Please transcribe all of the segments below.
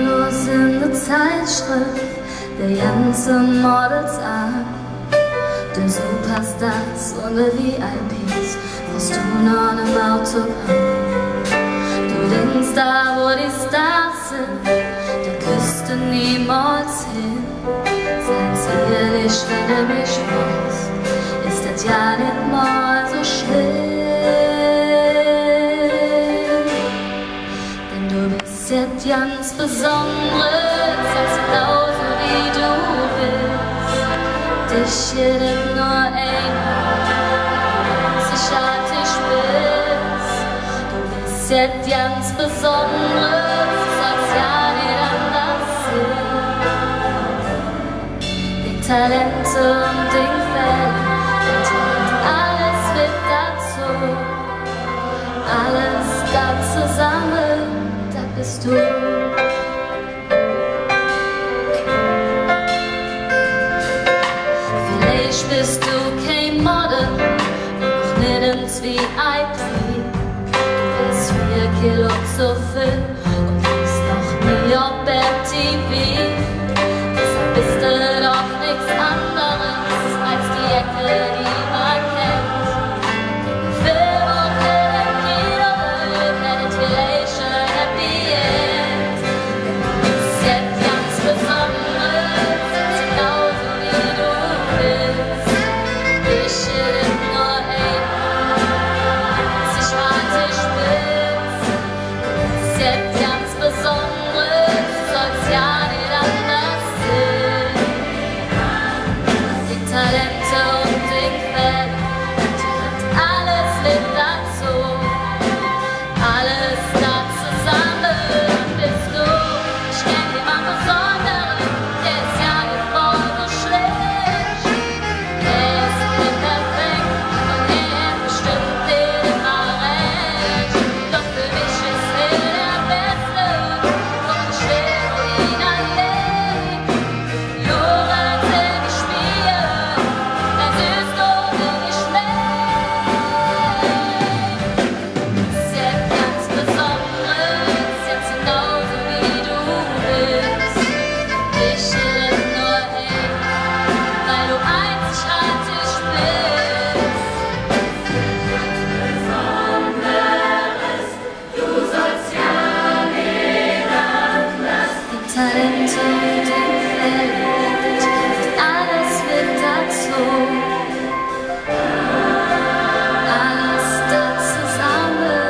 Los in der Zeitschrift, der ganze Models an. Der Superstars und der VIPs, was du noch im Autogramm. Du denkst, da wo die Stars sind, da küsst du niemals hin. Seid's ehrlich, wenn du mich fragst, ist das ja nicht mal so schlimm. Denn du bist jetzt ganz Besonderes, als genauso wie du bist. Dich hier nicht nur einmal, einzigartig bist. Du bist jetzt ganz Besonderes, als ja nicht anders sind. Die Talente und die Fälle und alles wird dazu. Alles da zusammen, da bist du. Vielleicht bist du kein Model, noch nicht ins VIP. Du bist 4 Kilo zu viel und bist noch nie auf MTV. Deshalb bist du doch nichts anderes als die Ecke, die man kennt. Film und Kino, hättet vielleicht ein Happy End. Du bist jetzt ganz Besonderes, genauso wie du bist. Ich bin nur einmal, einzigartig bist. Du bist jetzt ganz Besonderes, soll's ja nicht anders sein. Die Talente und die Quellen, und alles mit dazu. Alles da zusammen bist du. Ich kenn jemand Besonderen, der ist ja nicht voll so schlecht. Der ist nicht perfekt und er hat bestimmt nicht immer recht. Doch für mich ist er der Beste und ich will ihn allein. Nur als er gespielt, das ist doch nicht schlecht. Ist jetzt ganz Besonderes, jetzt genauso wie du bist. Ich will nur hin, weil du einzigartig bist. Besonderes, du sollst ja nicht anders. Die Talente und die Fälle, alles wird dazu. Alles da zusammen,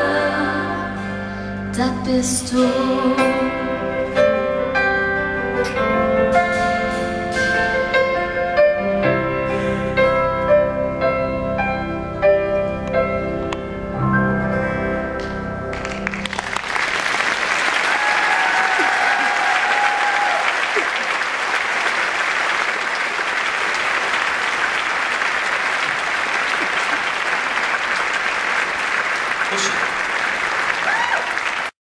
da bist du.